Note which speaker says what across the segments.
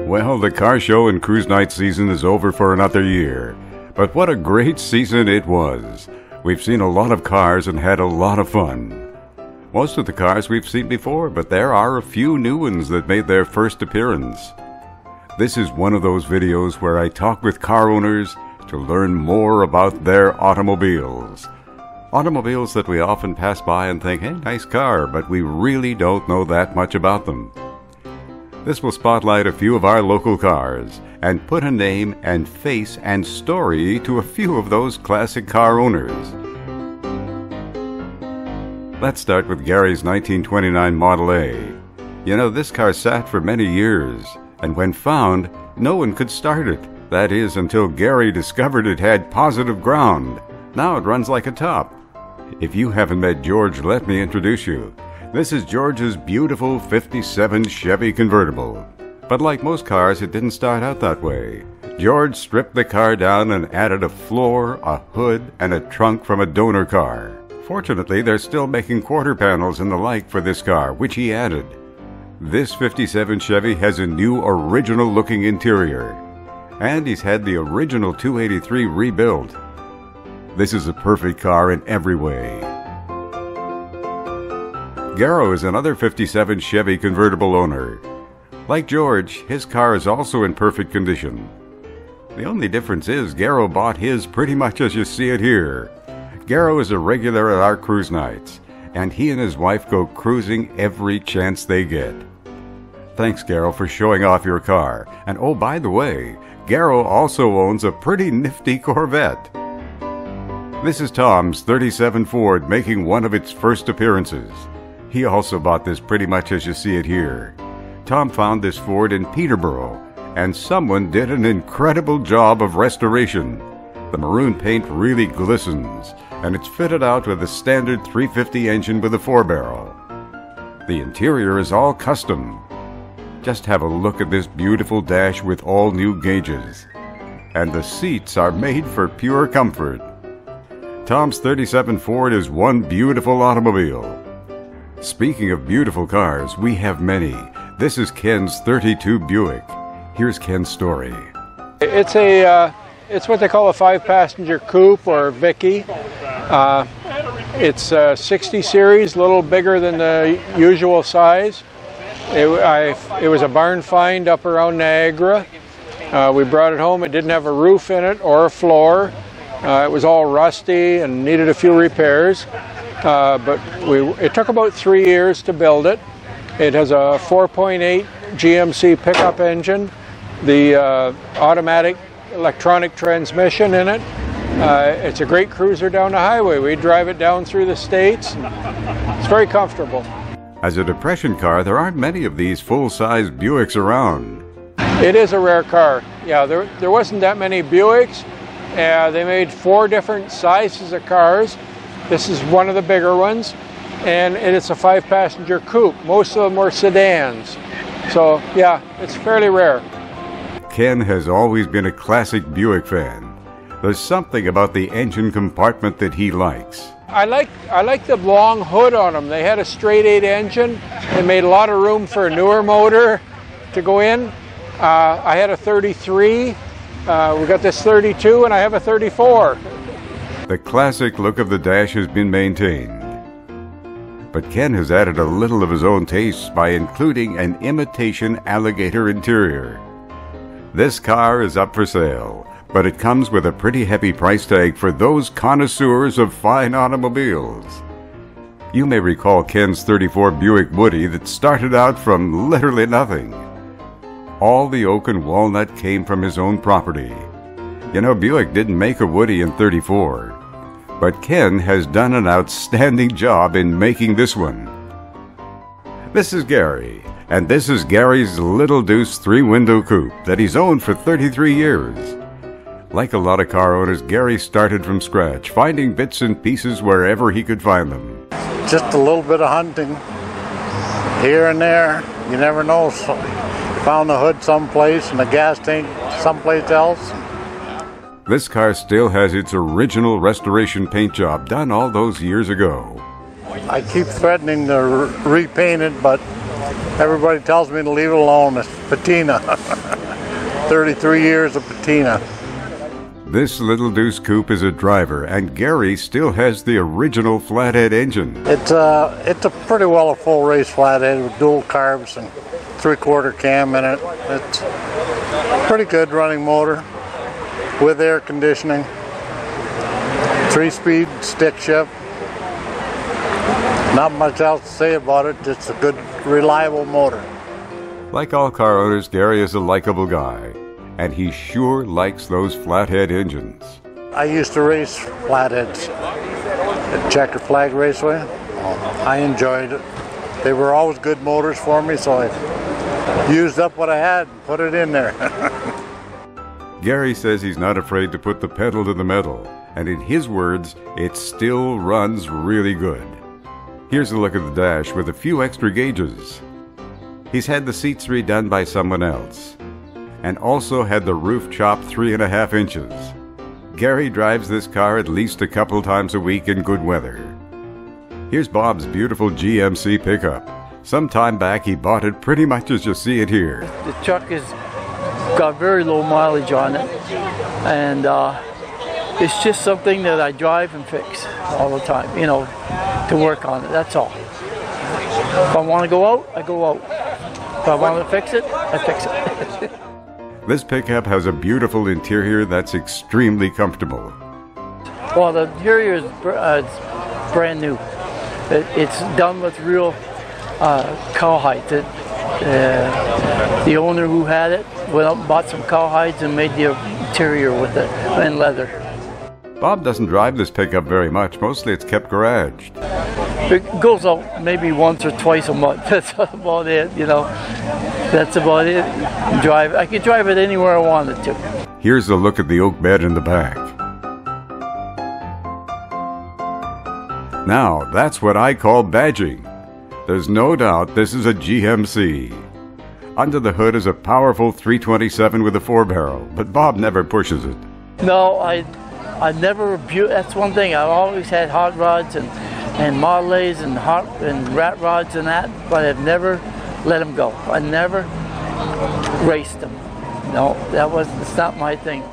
Speaker 1: Well, the car show and cruise night season is over for another year. But what a great season it was. We've seen a lot of cars and had a lot of fun. Most of the cars we've seen before, but there are a few new ones that made their first appearance. This is one of those videos where I talk with car owners to learn more about their automobiles. Automobiles that we often pass by and think, hey, nice car, but we really don't know that much about them. This will spotlight a few of our local cars and put a name and face and story to a few of those classic car owners. Let's start with Gary's 1929 Model A. You know, this car sat for many years, and when found, no one could start it. That is, until Gary discovered it had positive ground. Now it runs like a top. If you haven't met George, let me introduce you. This is George's beautiful 57 Chevy convertible. But like most cars, it didn't start out that way. George stripped the car down and added a floor, a hood, and a trunk from a donor car. Fortunately, they're still making quarter panels and the like for this car, which he added. This 57 Chevy has a new original-looking interior. And he's had the original 283 rebuilt. This is a perfect car in every way. Garrow is another 57 Chevy convertible owner. Like George, his car is also in perfect condition. The only difference is Garrow bought his pretty much as you see it here. Garrow is a regular at our cruise nights, and he and his wife go cruising every chance they get. Thanks, Garrow, for showing off your car. And oh, by the way, Garrow also owns a pretty nifty Corvette. This is Tom's 37 Ford making one of its first appearances. He also bought this pretty much as you see it here. Tom found this Ford in Peterborough, and someone did an incredible job of restoration. The maroon paint really glistens, and it's fitted out with a standard 350 engine with a 4-barrel. The interior is all custom. Just have a look at this beautiful dash with all new gauges. And the seats are made for pure comfort. Tom's 37 Ford is one beautiful automobile. Speaking of beautiful cars, we have many. This is Ken's 32 Buick. Here's Ken's story.
Speaker 2: It's what they call a 5-passenger coupe or Vicky. It's a 60 series, a little bigger than the usual size. It was a barn find up around Niagara. We brought it home. It didn't have a roof in it or a floor. It was all rusty and needed a few repairs. But it took about 3 years to build it. It has a 4.8 GMC pickup engine, the automatic electronic transmission in it. It's a great cruiser down the highway. We drive it down through the States. It's very comfortable.
Speaker 1: As a depression car, there aren't many of these full-size Buicks around.
Speaker 2: It is a rare car. Yeah, there wasn't that many Buicks. They made 4 different sizes of cars. This is one of the bigger ones, and it's a 5-passenger coupe. Most of them were sedans. So, yeah, it's fairly rare.
Speaker 1: Ken has always been a classic Buick fan. There's something about the engine compartment that he likes.
Speaker 2: I like the long hood on them. They had a straight 8 engine. They made a lot of room for a newer motor to go in. I had a 33. We got this 32, and I have a 34.
Speaker 1: The classic look of the dash has been maintained. But Ken has added a little of his own taste by including an imitation alligator interior. This car is up for sale, but it comes with a pretty heavy price tag for those connoisseurs of fine automobiles. You may recall Ken's 34 Buick Woody that started out from literally nothing. All the oak and walnut came from his own property. You know, Buick didn't make a Woody in 34, but Ken has done an outstanding job in making this one. This is Gary, and this is Gary's Little Deuce 3-window coupe that he's owned for 33 years. Like a lot of car owners, Gary started from scratch, finding bits and pieces wherever he could find them.
Speaker 3: Just a little bit of hunting here and there. You never know. So found the hood someplace and the gas tank someplace else.
Speaker 1: This car still has its original restoration paint job done all those years ago.
Speaker 3: I keep threatening to repaint it, but Everybody tells me to leave it alone. It's patina. 33 years of patina.
Speaker 1: This little Deuce coupe is a driver, and Gary still has the original flathead engine.
Speaker 3: It's a pretty well a full race flathead with dual carbs and 3/4 cam in it. It's pretty good running motor with air conditioning. 3-speed stick shift. Not much else to say about it. It's a good, reliable motor.
Speaker 1: Like all car owners, Gary is a likable guy, and he sure likes those flathead engines.
Speaker 3: I used to race flatheads at Checker Flag Raceway. I enjoyed it. They were always good motors for me, so I used up what I had and put it in there.
Speaker 1: Gary says he's not afraid to put the pedal to the metal, and in his words, it still runs really good. Here's a look at the dash with a few extra gauges. He's had the seats redone by someone else, and also had the roof chopped 3.5 inches. Gary drives this car at least a couple times a week in good weather. Here's Bob's beautiful GMC pickup. Some time back he bought it pretty much as you see it here.
Speaker 4: The truck has got very low mileage on it, and it's just something that I drive and fix all the time, you know, to work on it, that's all. If I want to go out, I go out. If I want to fix it, I fix it.
Speaker 1: This pickup has a beautiful interior that's extremely comfortable.
Speaker 4: Well, the interior is brand new. It's done with real cowhide. The owner who had it went up and bought some cowhides and made the interior with it, and leather.
Speaker 1: Bob doesn't drive this pickup very much. Mostly it's kept garaged.
Speaker 4: It goes out maybe once or twice a month. That's about it, you know. That's about it. I could drive it anywhere I wanted to.
Speaker 1: Here's a look at the oak bed in the back. Now, that's what I call badging. There's no doubt this is a GMC. Under the hood is a powerful 327 with a 4-barrel, but Bob never pushes it.
Speaker 4: No, I never abuse. That's one thing. I've always had hot rods and Model A's and rat rods and that, but I've never let them go. I never raced them. No, it's not my thing.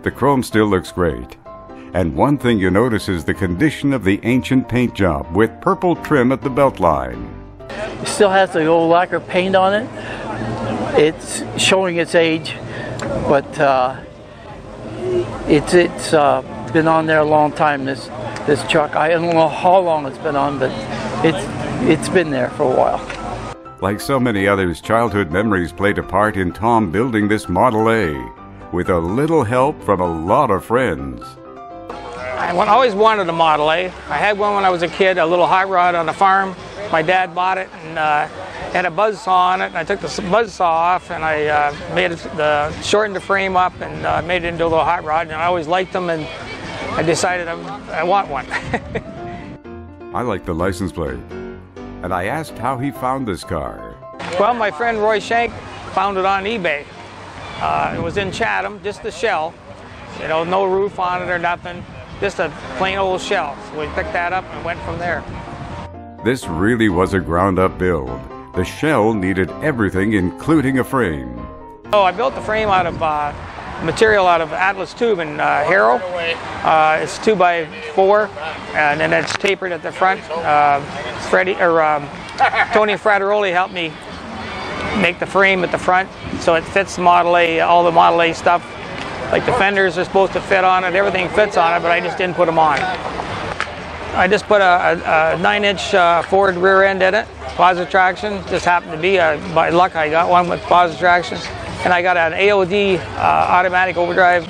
Speaker 1: The chrome still looks great. And one thing you notice is the condition of the ancient paint job with purple trim at the belt line.
Speaker 4: It still has the old lacquer paint on it. It's showing its age, but it's been on there a long time, this truck. I don't know how long it's been on, but it's been there for a while.
Speaker 1: Like so many others, childhood memories played a part in Tom building this Model A, with a little help from a lot of friends.
Speaker 5: I always wanted a Model A. I had one when I was a kid, a little hot rod on the farm. My dad bought it and had a buzzsaw on it, and I took the buzzsaw off and I shortened the frame up and made it into a little hot rod, and I always liked them, and I decided I want one.
Speaker 1: I like the license plate, and I asked how he found this car.
Speaker 5: Well, my friend Roy Shank found it on eBay. It was in Chatham, just the shell, you know, no roof on it or nothing, just a plain old shell. So we picked that up and went from there.
Speaker 1: This really was a ground-up build. The shell needed everything, including a frame.
Speaker 5: Oh, I built the frame out of material out of Atlas tube in Harrow. It's 2x4, and then it's tapered at the front. Tony Frateroli helped me make the frame at the front so it fits the Model A, all the Model A stuff. Like the fenders are supposed to fit on it, everything fits on it, but I just didn't put them on. I just put a 9-inch forward rear end in it, positive traction. Just happened to be, by luck, I got one with positive traction. And I got an AOD automatic overdrive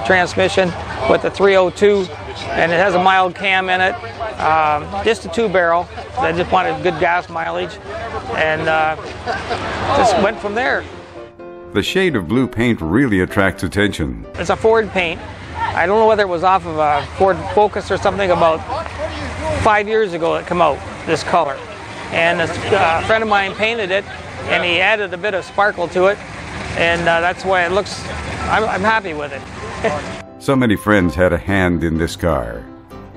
Speaker 5: transmission with a 302, and it has a mild cam in it. Just a 2-barrel. I just wanted good gas mileage, and just went from there.
Speaker 1: The shade of blue paint really attracts attention.
Speaker 5: It's a Ford paint. I don't know whether it was off of a Ford Focus or something. About 5 years ago it came out, this color. And a friend of mine painted it, and he added a bit of sparkle to it, and that's why it looks, I'm happy with it.
Speaker 1: So many friends had a hand in this car.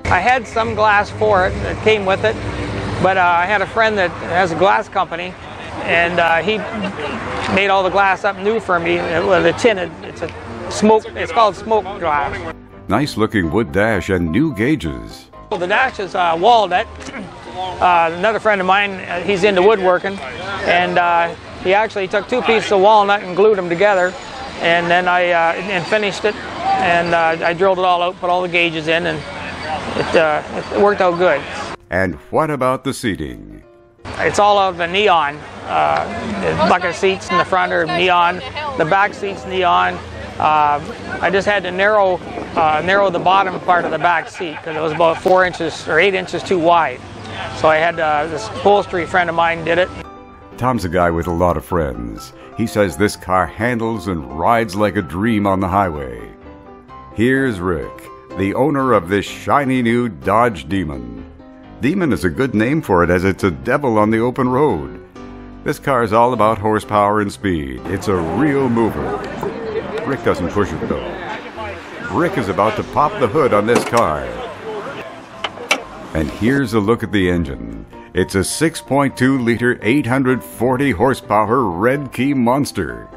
Speaker 5: I had some glass for it that came with it, But I had a friend that has a glass company, and he made all the glass up new for me with a tinted. It's called smoke glass.
Speaker 1: Nice looking wood dash and new gauges.
Speaker 5: The dash is walnut. Another friend of mine, he's into woodworking, and he actually took 2 pieces of walnut and glued them together, and then I finished it, and I drilled it all out, put all the gauges in, and it worked out good.
Speaker 1: And what about the seating?
Speaker 5: It's all of the neon. The bucket seats in the front are neon. The back seats neon. I just had to narrow the bottom part of the back seat because it was about 4 inches or 8 inches too wide. So I had this upholstery friend of mine did it.
Speaker 1: Tom's a guy with a lot of friends. He says this car handles and rides like a dream on the highway. Here's Rick, the owner of this shiny new Dodge Demon. Demon is a good name for it as it's a devil on the open road. This car is all about horsepower and speed. It's a real mover. Rick doesn't push it though. Rick is about to pop the hood on this car. And here's a look at the engine. It's a 6.2-liter, 840 horsepower Red Key monster.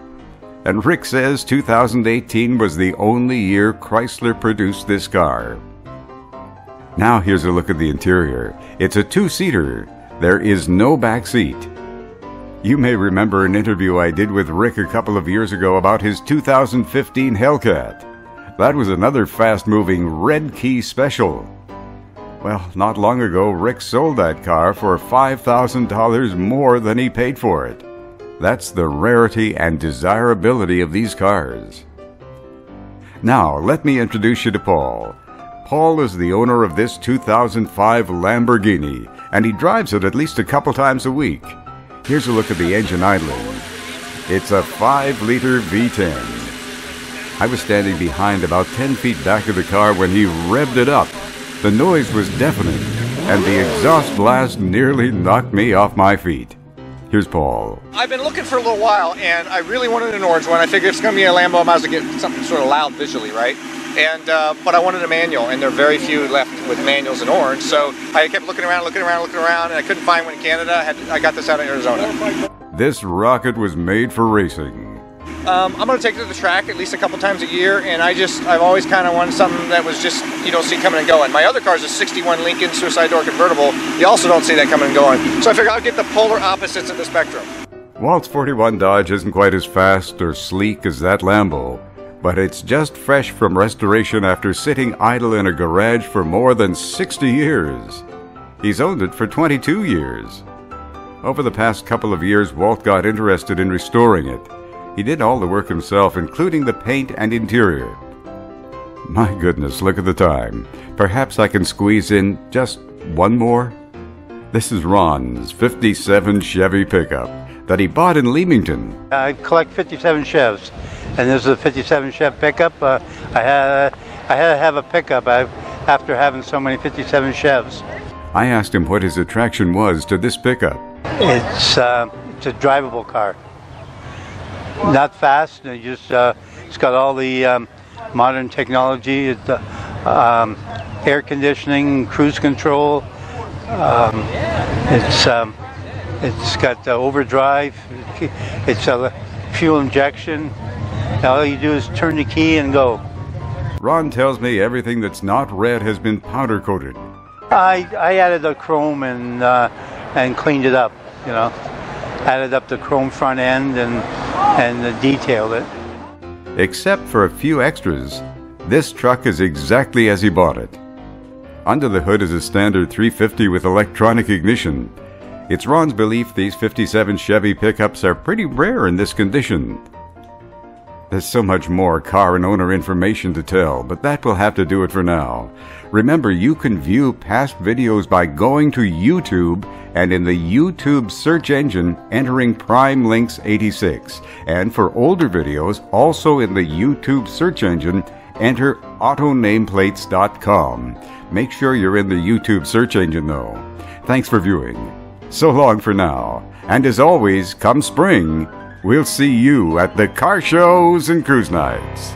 Speaker 1: And Rick says 2018 was the only year Chrysler produced this car. Now here's a look at the interior. It's a 2-seater. There is no back seat. You may remember an interview I did with Rick a couple of years ago about his 2015 Hellcat. That was another fast-moving Red Key special. Well, not long ago, Rick sold that car for $5,000 more than he paid for it. That's the rarity and desirability of these cars. Now, let me introduce you to Paul. Paul is the owner of this 2005 Lamborghini, and he drives it at least a couple times a week. Here's a look at the engine idling. It's a 5-liter V10. I was standing behind about 10 feet back of the car when he revved it up. The noise was deafening, and the exhaust blast nearly knocked me off my feet. Here's Paul.
Speaker 6: I've been looking for a little while, and I really wanted an orange one. I figured if it's going to be a Lambo, I might as well get something sort of loud visually, right? And but I wanted a manual, and there are very few left with manuals in orange. So I kept looking around, and I couldn't find one in Canada. I got this out of Arizona.
Speaker 1: This rocket was made for racing.
Speaker 6: I'm going to take it to the track at least a couple times a year, and I've always kind of wanted something that was just, you don't see coming and going. My other car is a 61 Lincoln suicide door convertible. You also don't see that coming and going. So I figured I'll get the polar opposites of the spectrum.
Speaker 1: Walt's 41 Dodge isn't quite as fast or sleek as that Lambo, but it's just fresh from restoration after sitting idle in a garage for more than 60 years. He's owned it for 22 years. Over the past couple of years, Walt got interested in restoring it. He did all the work himself, including the paint and interior. My goodness, look at the time. Perhaps I can squeeze in just one more? This is Ron's 57 Chevy pickup that he bought in Leamington.
Speaker 7: I collect 57 Chevs, and this is a 57 Chev pickup. I had to have a pickup after having so many 57 Chevs.
Speaker 1: I asked him what his attraction was to this pickup.
Speaker 7: It's a drivable car. Not fast. It's got all the modern technology. It's air conditioning, cruise control. It's got overdrive. It's a fuel injection. All you do is turn the key and go.
Speaker 1: Ron tells me everything that's not red has been powder coated.
Speaker 7: I added the chrome and cleaned it up. You know, added up the chrome front end and detailed it.
Speaker 1: Except for a few extras, this truck is exactly as he bought it. Under the hood is a standard 350 with electronic ignition. It's Ron's belief these 57 Chevy pickups are pretty rare in this condition. There's so much more car and owner information to tell, but that will have to do it for now. Remember, you can view past videos by going to YouTube and in the YouTube search engine entering Prime Links 86. And for older videos, also in the YouTube search engine, enter autonameplates.com. Make sure you're in the YouTube search engine though. Thanks for viewing. So long for now. And as always, come spring, we'll see you at the car shows and cruise nights.